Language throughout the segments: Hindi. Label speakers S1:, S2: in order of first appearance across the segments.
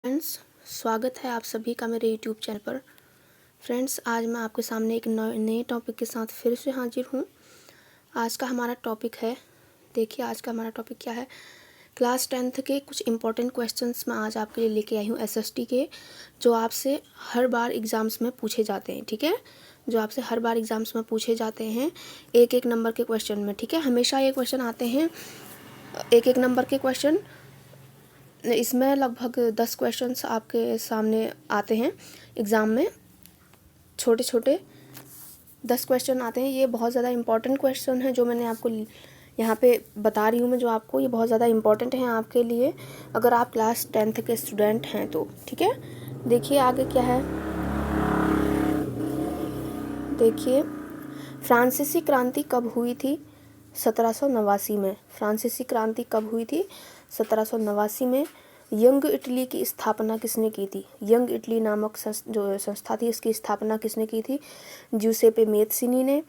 S1: फ्रेंड्स, स्वागत है आप सभी का मेरे यूट्यूब चैनल पर। फ्रेंड्स, आज मैं आपके सामने एक नए टॉपिक के साथ फिर से हाजिर हूँ। आज का हमारा टॉपिक है, देखिए आज का हमारा टॉपिक क्या है। क्लास 10th के कुछ इम्पोर्टेंट क्वेश्चंस मैं आज आपके लिए लेके आई हूँ एसएसटी के, जो आपसे हर बार एग्ज़ाम्स में पूछे जाते हैं। ठीक है, जो आपसे हर बार एग्ज़ाम्स में पूछे जाते हैं एक एक नंबर के क्वेश्चन में। ठीक है, हमेशा ये क्वेश्चन आते हैं एक एक नंबर के क्वेश्चन। इसमें लगभग 10 क्वेश्चंस आपके सामने आते हैं एग्ज़ाम में, छोटे छोटे 10 क्वेश्चन आते हैं। ये बहुत ज़्यादा इम्पॉर्टेंट क्वेश्चन है जो मैंने आपको यहाँ पे बता रही हूँ मैं, जो आपको ये बहुत ज़्यादा इम्पॉर्टेंट है आपके लिए अगर आप क्लास 10th के स्टूडेंट हैं तो। ठीक है, देखिए आगे क्या है। देखिए, फ्रांसीसी क्रांति कब हुई थी? 1789 में। फ्रांसीसी क्रांति कब हुई थी? 1789 में। यंग इटली की स्थापना किसने की थी? यंग इटली नामक जो संस्था थी, इसकी स्थापना किसने की थी? ज्यूसेppe मेत्सिनी ने।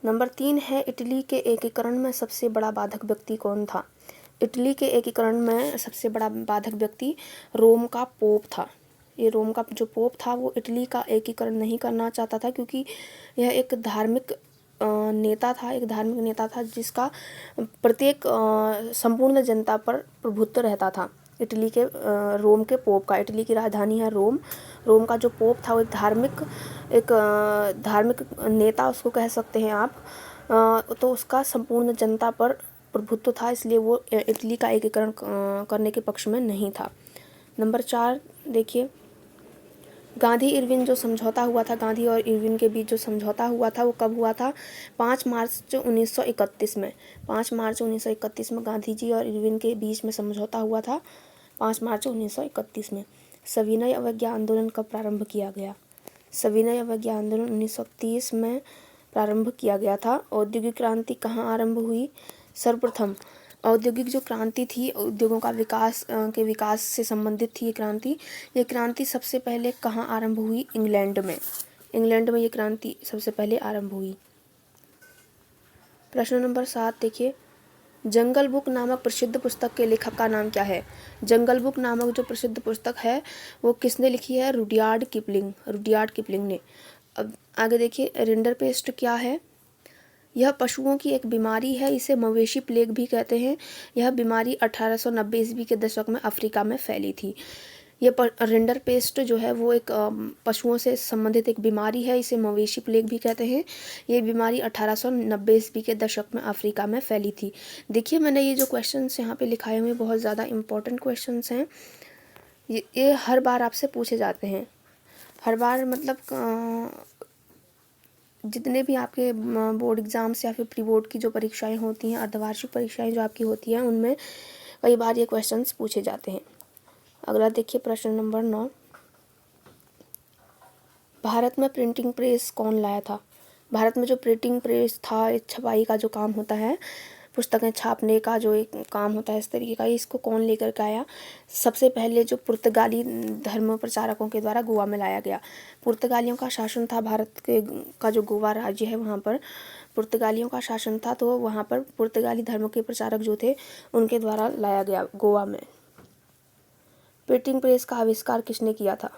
S1: नंबर 3 है, इटली के एकीकरण में सबसे बड़ा बाधक व्यक्ति कौन था? इटली के एकीकरण में सबसे बड़ा बाधक व्यक्ति रोम का पोप था। ये रोम का जो पोप था वो इटली का एकीकरण नहीं करना चाहता था, क्योंकि यह एक धार्मिक नेता था जिसका प्रत्येक संपूर्ण जनता पर प्रभुत्व रहता था। इटली के रोम के पोप का, इटली की राजधानी है रोम। रोम का जो पोप था वो एक धार्मिक नेता उसको कह सकते हैं आप। तो उसका संपूर्ण जनता पर प्रभुत्व था, इसलिए वो इटली का एकीकरण करने के पक्ष में नहीं था। नंबर 4 देखिए, गांधी इरविन जो समझौता हुआ था, गांधी और इरविन के बीच जो समझौता हुआ था वो कब हुआ था? 5 मार्च 1931 में। 5 मार्च 1931 में गांधी जी और इरविन के बीच में समझौता हुआ था, 5 मार्च 1931 में। सविनय अवज्ञा आंदोलन कब प्रारंभ किया गया? सविनय अवज्ञा आंदोलन 1930 में प्रारंभ किया गया था। औद्योगिक क्रांति कहाँ आरंभ हुई? सर्वप्रथम औद्योगिक जो क्रांति थी, उद्योगों का विकास से संबंधित थी ये क्रांति सबसे पहले कहाँ आरंभ हुई? इंग्लैंड में। इंग्लैंड में ये क्रांति सबसे पहले आरंभ हुई। प्रश्न नंबर 7 देखिए, जंगल बुक नामक प्रसिद्ध पुस्तक के लेखक का नाम क्या है? जंगल बुक नामक जो प्रसिद्ध पुस्तक है वो किसने लिखी है? रुडयार्ड किपलिंग ने। अब आगे देखिए, रिंडरपेस्ट क्या है? यह पशुओं की एक बीमारी है, इसे मवेशी प्लेग भी कहते हैं। यह बीमारी 1890 ईस्वी के दशक में अफ्रीका में फैली थी। यह रिंडरपेस्ट जो है वो एक पशुओं से संबंधित एक बीमारी है, इसे मवेशी प्लेग भी कहते हैं। ये बीमारी 1890 ईस्वी के दशक में अफ्रीका में फैली थी। देखिए, मैंने ये जो क्वेश्चंस यहाँ पे लिखाए हुए बहुत ज़्यादा इम्पोर्टेंट क्वेश्चंस हैं। ये हर बार आपसे पूछे जाते हैं, हर बार मतलब जितने भी आपके बोर्ड एग्ज़ाम्स या फिर प्री बोर्ड की जो परीक्षाएं होती हैं, अर्धवार्षिक परीक्षाएं जो आपकी होती हैं, उनमें कई बार ये क्वेश्चंस पूछे जाते हैं। अगला देखिए, प्रश्न नंबर 9, भारत में प्रिंटिंग प्रेस कौन लाया था? भारत में जो प्रिंटिंग प्रेस था, छपाई का जो काम होता है, पुस्तकें छापने का जो एक काम होता है इस तरीके का, इसको कौन लेकर के आया? सबसे पहले जो पुर्तगाली धर्म प्रचारकों के द्वारा गोवा में लाया गया। पुर्तगालियों का शासन था भारत के का जो गोवा राज्य है वहाँ पर पुर्तगालियों का शासन था, तो वहाँ पर पुर्तगाली धर्म के प्रचारक जो थे उनके द्वारा लाया गया गोवा में। प्रिंटिंग प्रेस का आविष्कार किसने किया था?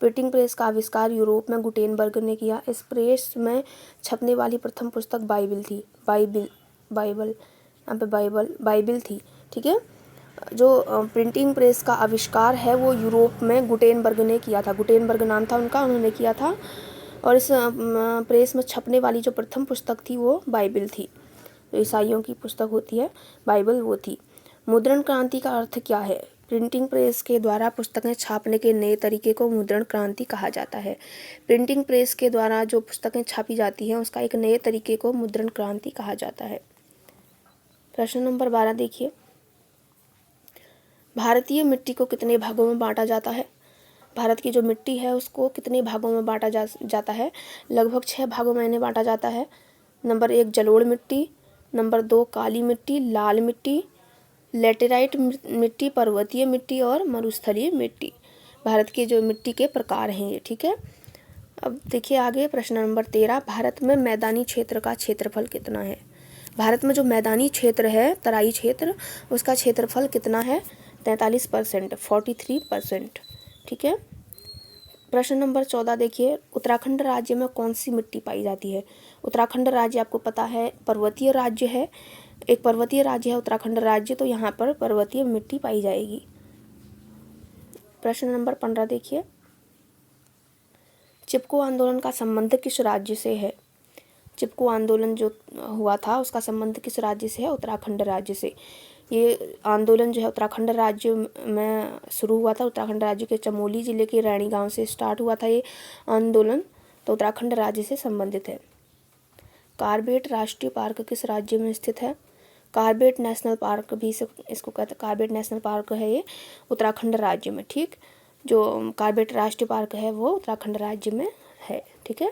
S1: प्रिंटिंग प्रेस का आविष्कार यूरोप में गुटेनबर्ग ने किया। इस प्रेस में छपने वाली प्रथम पुस्तक बाइबिल थी। बाइबिल थी। ठीक है, जो प्रिंटिंग प्रेस का आविष्कार है वो यूरोप में गुटेनबर्ग ने किया था। गुटेनबर्ग नाम था उनका, उन्होंने किया था। और इस प्रेस में छपने वाली जो प्रथम पुस्तक थी वो बाइबिल थी। जो ईसाइयों की पुस्तक होती है बाइबिल, वो थी। मुद्रण क्रांति का अर्थ क्या है? प्रिंटिंग प्रेस के द्वारा पुस्तकें छापने के नए तरीके को मुद्रण क्रांति कहा जाता है। प्रिंटिंग प्रेस के द्वारा जो पुस्तकें छापी जाती हैं उसका एक नए तरीके को मुद्रण क्रांति कहा जाता है। प्रश्न नंबर 12 देखिए, भारतीय मिट्टी को कितने भागों में बांटा जाता है? भारत की जो मिट्टी है उसको कितने भागों में बांटा जाता है? लगभग 6 भागों में इन्हें बांटा जाता है। नंबर 1 जलोढ़ मिट्टी, नंबर 2 काली मिट्टी, लाल मिट्टी, लेटेराइट मिट्टी, पर्वतीय मिट्टी और मरुस्थलीय मिट्टी। भारत की जो मिट्टी के प्रकार हैं ये। ठीक है, अब देखिए आगे प्रश्न नंबर 13, भारत में मैदानी क्षेत्र का क्षेत्रफल कितना है? भारत में जो मैदानी क्षेत्र है, तराई क्षेत्र, उसका क्षेत्रफल कितना है? 43%, 43%। ठीक है। प्रश्न नंबर 14 देखिए, उत्तराखंड राज्य में कौन सी मिट्टी पाई जाती है? उत्तराखंड राज्य आपको पता है पर्वतीय राज्य है, एक पर्वतीय राज्य है उत्तराखंड राज्य, तो यहाँ पर पर्वतीय मिट्टी पाई जाएगी। प्रश्न नंबर 15 देखिए, चिपको आंदोलन का संबंध किस राज्य से है? चिपको आंदोलन जो हुआ था उसका संबंध किस राज्य से है? उत्तराखंड राज्य से। ये आंदोलन जो है उत्तराखंड राज्य में शुरू हुआ था, उत्तराखंड राज्य के चमोली जिले के रैणी गांव से स्टार्ट हुआ था ये आंदोलन, तो उत्तराखंड राज्य से संबंधित है। कार्बेट राष्ट्रीय पार्क किस राज्य में स्थित है? कार्बेट नेशनल पार्क भी इसको कहते हैं, कार्बेट नेशनल पार्क है ये उत्तराखंड राज्य में। ठीक, जो कार्बेट राष्ट्रीय पार्क है वो उत्तराखंड राज्य में है। ठीक है।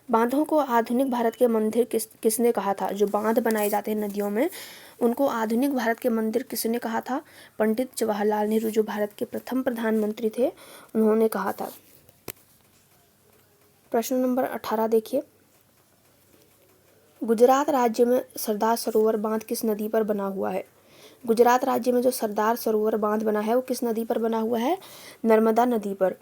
S1: बांधों को आधुनिक भारत के मंदिर किसने कहा था? जो बांध बनाए जाते हैं नदियों में उनको आधुनिक भारत के मंदिर किसने कहा था? पंडित जवाहरलाल नेहरू, जो भारत के प्रथम प्रधानमंत्री थे, उन्होंने कहा था। प्रश्न नंबर 18 देखिए, गुजरात राज्य में सरदार सरोवर बांध किस नदी पर बना हुआ है? गुजरात राज्य में जो सरदार सरोवर बांध बना है वो किस नदी पर बना हुआ है? नर्मदा नदी पर।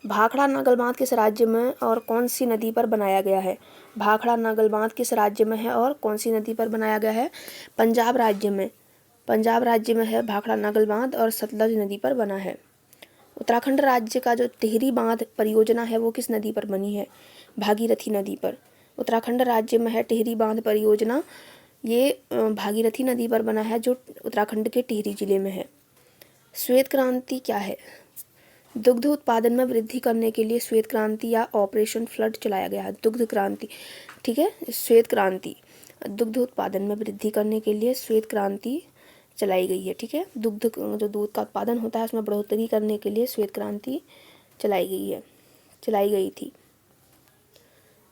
S1: भाखड़ा नागल बांध किस राज्य में और कौन सी नदी पर बनाया गया है? भाखड़ा नागल बांध किस राज्य में है और कौन सी नदी पर बनाया गया है? पंजाब राज्य में। पंजाब राज्य में है भाखड़ा नागल बांध और सतलज नदी पर बना है। उत्तराखंड राज्य का जो टिहरी बांध परियोजना है वो किस नदी पर बनी है? भागीरथी नदी पर। उत्तराखंड राज्य में है टिहरी बांध परियोजना, ये भागीरथी नदी पर बना है जो उत्तराखंड के टिहरी जिले में है। श्वेत क्रांति क्या है? दुग्ध उत्पादन में वृद्धि करने के लिए श्वेत क्रांति या ऑपरेशन फ्लड चलाया गया है। दुग्ध क्रांति, ठीक है, श्वेत क्रांति, दुग्ध उत्पादन में वृद्धि करने के लिए श्वेत क्रांति चलाई गई है। ठीक है, दुग्ध जो दूध का उत्पादन होता है उसमें बढ़ोतरी करने के लिए श्वेत क्रांति चलाई गई थी।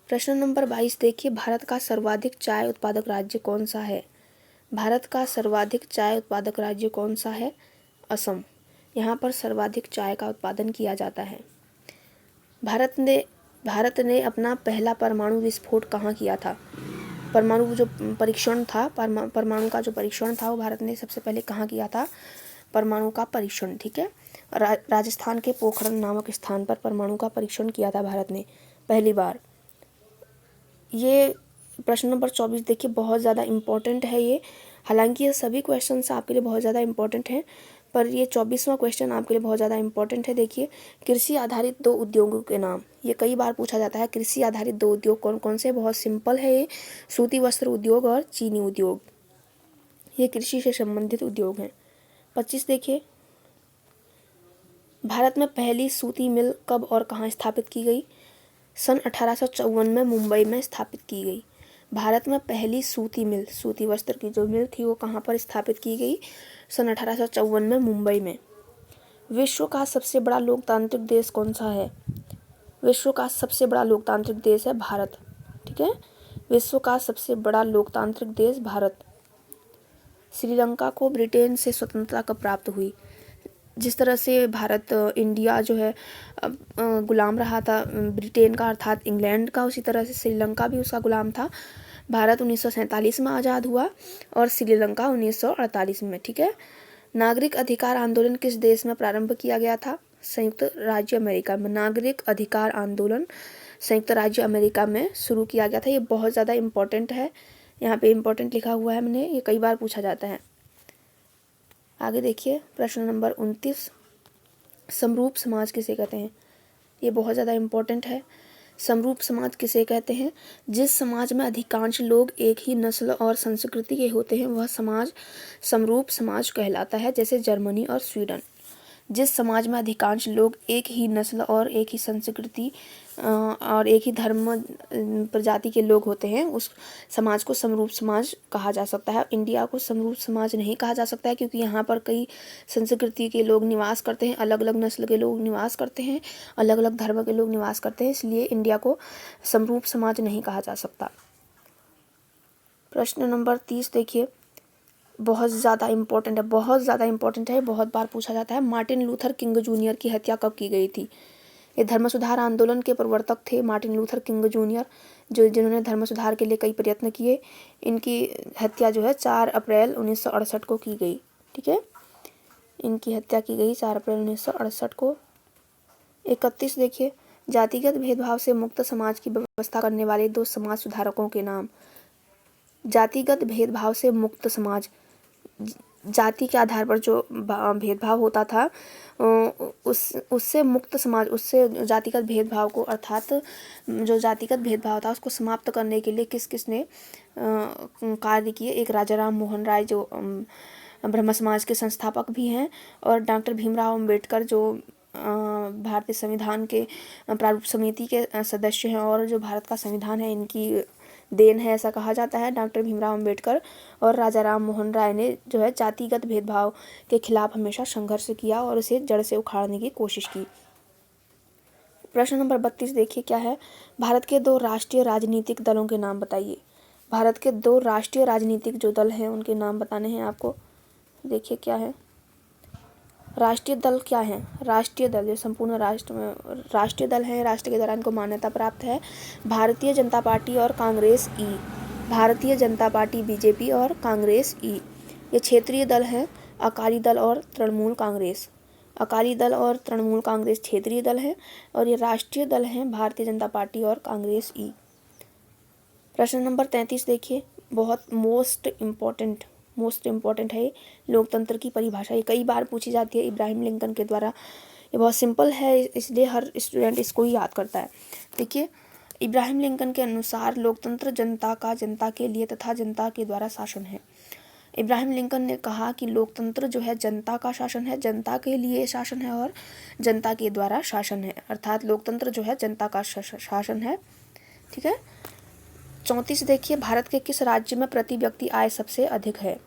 S1: प्रश्न नंबर 22 देखिए, भारत का सर्वाधिक चाय उत्पादक राज्य कौन सा है? भारत का सर्वाधिक चाय उत्पादक राज्य कौन सा है? असम। यहाँ पर सर्वाधिक चाय का उत्पादन किया जाता है। भारत ने अपना पहला परमाणु विस्फोट कहाँ किया था? परमाणु जो परीक्षण था, परमाणु का जो परीक्षण था वो भारत ने सबसे पहले कहाँ किया था? परमाणु का परीक्षण। ठीक है, राजस्थान के पोखरण नामक स्थान पर परमाणु का परीक्षण किया था भारत ने पहली बार। ये प्रश्न नंबर 24 देखिए, बहुत ज़्यादा इम्पोर्टेंट है ये। हालांकि ये सभी क्वेश्चंस आपके लिए बहुत ज़्यादा इम्पोर्टेंट हैं, पर ये 24वां क्वेश्चन आपके लिए बहुत ज़्यादा इम्पोर्टेंट है। देखिए, कृषि आधारित 2 उद्योगों के नाम, ये कई बार पूछा जाता है। कृषि आधारित 2 उद्योग कौन कौन से? बहुत सिंपल है ये, सूती वस्त्र उद्योग और चीनी उद्योग, ये कृषि से संबंधित उद्योग हैं। 25 देखिए, भारत में पहली सूती मिल कब और कहाँ स्थापित की गई? सन 1854 में मुंबई में स्थापित की गई। भारत में पहली सूती मिल, सूती वस्त्र की जो मिल थी वो कहाँ पर स्थापित की गई? सन 1854 में मुंबई में। विश्व का सबसे बड़ा लोकतांत्रिक देश कौन सा है? विश्व का सबसे बड़ा लोकतांत्रिक देश है भारत। ठीक है, विश्व का सबसे बड़ा लोकतांत्रिक देश भारत। श्रीलंका को ब्रिटेन से स्वतंत्रता कब प्राप्त हुई? जिस तरह से भारत, इंडिया जो है गुलाम रहा था ब्रिटेन का अर्थात इंग्लैंड का, उसी तरह से श्रीलंका भी उसका गुलाम था। भारत 1947 में आज़ाद हुआ और श्रीलंका 1948 में। ठीक है। नागरिक अधिकार आंदोलन किस देश में प्रारंभ किया गया था? संयुक्त राज्य अमेरिका में। नागरिक अधिकार आंदोलन संयुक्त राज्य अमेरिका में शुरू किया गया था। ये बहुत ज़्यादा इम्पोर्टेंट है, यहाँ पे इम्पोर्टेंट लिखा हुआ है मैंने, ये कई बार पूछा जाता है। आगे देखिए, प्रश्न नंबर 29, समरूप समाज किसे कहते हैं? ये बहुत ज़्यादा इम्पोर्टेंट है। समरूप समाज किसे कहते हैं? जिस समाज में अधिकांश लोग एक ही नस्ल और संस्कृति के होते हैं वह समाज समरूप समाज कहलाता है, जैसे जर्मनी और स्वीडन। जिस समाज में अधिकांश लोग एक ही नस्ल और एक ही संस्कृति और एक ही धर्म प्रजाति के लोग होते हैं उस समाज को समरूप समाज कहा जा सकता है। इंडिया को समरूप समाज नहीं कहा जा सकता है क्योंकि यहाँ पर कई संस्कृति के लोग निवास करते हैं, अलग अलग नस्ल के लोग निवास करते हैं, अलग अलग धर्म के लोग निवास करते हैं, इसलिए इंडिया को समरूप समाज नहीं कहा जा सकता। प्रश्न नंबर 30 देखिए, बहुत ज़्यादा इम्पोर्टेंट है, बहुत बार पूछा जाता है। मार्टिन लूथर किंग जूनियर की हत्या कब की गई थी? ये धर्म सुधार आंदोलन के प्रवर्तक थे मार्टिन लूथर किंग जूनियर, जिन्होंने धर्म सुधार के लिए कई प्रयत्न किए। इनकी हत्या जो है 4 अप्रैल 1968 को की गई। ठीक है, इनकी हत्या की गई 4 अप्रैल 1968 को। 31 देखिए, जातिगत भेदभाव से मुक्त समाज की व्यवस्था करने वाले 2 समाज सुधारकों के नाम। जातिगत भेदभाव से मुक्त समाज, जाति के आधार पर जो भेदभाव होता था उससे मुक्त समाज, उससे जातिगत भेदभाव को, अर्थात जो जातिगत भेदभाव था उसको समाप्त करने के लिए किस किस ने कार्य किए। एक राजा राम मोहन राय जो ब्रह्म समाज के संस्थापक भी हैं, और डॉक्टर भीमराव अंबेडकर जो भारतीय संविधान के प्रारूप समिति के सदस्य हैं, और जो भारत का संविधान है इनकी देन है ऐसा कहा जाता है। डॉक्टर भीमराव अंबेडकर और राजा राम मोहन राय ने जो है जातिगत भेदभाव के खिलाफ हमेशा संघर्ष किया और उसे जड़ से उखाड़ने की कोशिश की। प्रश्न नंबर 32 देखिए क्या है, भारत के 2 राष्ट्रीय राजनीतिक दलों के नाम बताइए। भारत के 2 राष्ट्रीय राजनीतिक जो दल हैं उनके नाम बताने हैं आपको। देखिए क्या है, राष्ट्रीय दल क्या है, राष्ट्रीय दल जो संपूर्ण राष्ट्र में राष्ट्रीय दल है, राष्ट्र के द्वारा इनको मान्यता प्राप्त है। भारतीय जनता पार्टी और कांग्रेस ई, भारतीय जनता पार्टी बीजेपी और कांग्रेस ई। ये क्षेत्रीय दल हैं, अकाली दल और तृणमूल कांग्रेस। अकाली दल और तृणमूल कांग्रेस क्षेत्रीय दल हैं, और ये राष्ट्रीय दल हैं भारतीय जनता पार्टी और कांग्रेस ई। प्रश्न नंबर 33 देखिए, बहुत मोस्ट इम्पॉर्टेंट है, लोकतंत्र की परिभाषा। ये कई बार पूछी जाती है इब्राहिम लिंकन के द्वारा। ये बहुत सिंपल है, इसलिए हर स्टूडेंट इसको ही याद करता है। देखिए, इब्राहिम लिंकन के अनुसार लोकतंत्र जनता का जनता के लिए तथा जनता के द्वारा शासन है। इब्राहिम लिंकन ने कहा कि लोकतंत्र जो है जनता का शासन है, जनता के लिए शासन है और जनता के द्वारा शासन है, अर्थात लोकतंत्र जो है जनता का शासन है। ठीक है। 34 देखिए, भारत के किस राज्य में प्रति व्यक्ति आय सबसे अधिक है।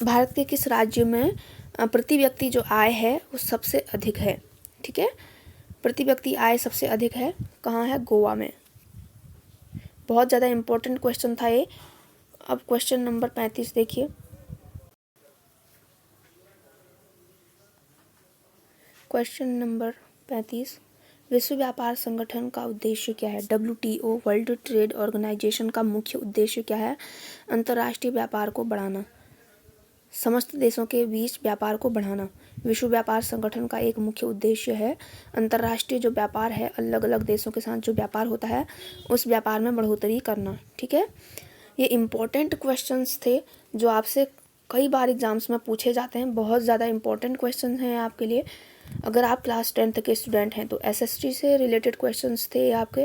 S1: भारत के किस राज्य में प्रति व्यक्ति जो आय है वो सबसे अधिक है। ठीक है, प्रति व्यक्ति आय सबसे अधिक है, कहाँ है, गोवा में। बहुत ज़्यादा इम्पोर्टेंट क्वेश्चन था ये। अब क्वेश्चन नंबर 35 देखिए, क्वेश्चन नंबर 35, विश्व व्यापार संगठन का उद्देश्य क्या है। WTO वर्ल्ड ट्रेड ऑर्गेनाइजेशन का मुख्य उद्देश्य क्या है। अंतर्राष्ट्रीय व्यापार को बढ़ाना, समस्त देशों के बीच व्यापार को बढ़ाना। विश्व व्यापार संगठन का एक मुख्य उद्देश्य है अंतर्राष्ट्रीय जो व्यापार है, अलग अलग देशों के साथ जो व्यापार होता है उस व्यापार में बढ़ोतरी करना। ठीक है, ये इम्पोर्टेंट क्वेश्चंस थे जो आपसे कई बार एग्जाम्स में पूछे जाते हैं। बहुत ज़्यादा इम्पोर्टेंट क्वेश्चन हैं आपके लिए। अगर आप क्लास 10th के स्टूडेंट हैं तो SST से रिलेटेड क्वेश्चंस थे आपके।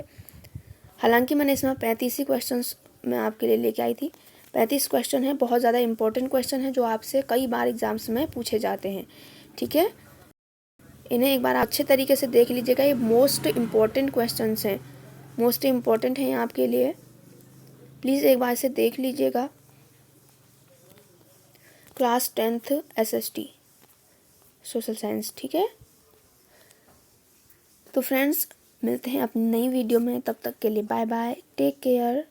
S1: हालांकि मैंने इसमें 35 ही क्वेश्चंस मैं आपके लिए लेके आई थी। 35 क्वेश्चन है, बहुत ज़्यादा इंपॉर्टेंट क्वेश्चन है जो आपसे कई बार एग्जाम्स में पूछे जाते हैं। ठीक है, इन्हें एक बार अच्छे तरीके से देख लीजिएगा। ये मोस्ट इम्पॉर्टेंट क्वेश्चंस हैं, मोस्ट इम्पॉर्टेंट हैं आपके लिए। प्लीज़ एक बार इसे देख लीजिएगा। Class 10th SST social science. ठीक है, तो फ्रेंड्स मिलते हैं अपनी नई वीडियो में, तब तक के लिए बाय बाय, टेक केयर।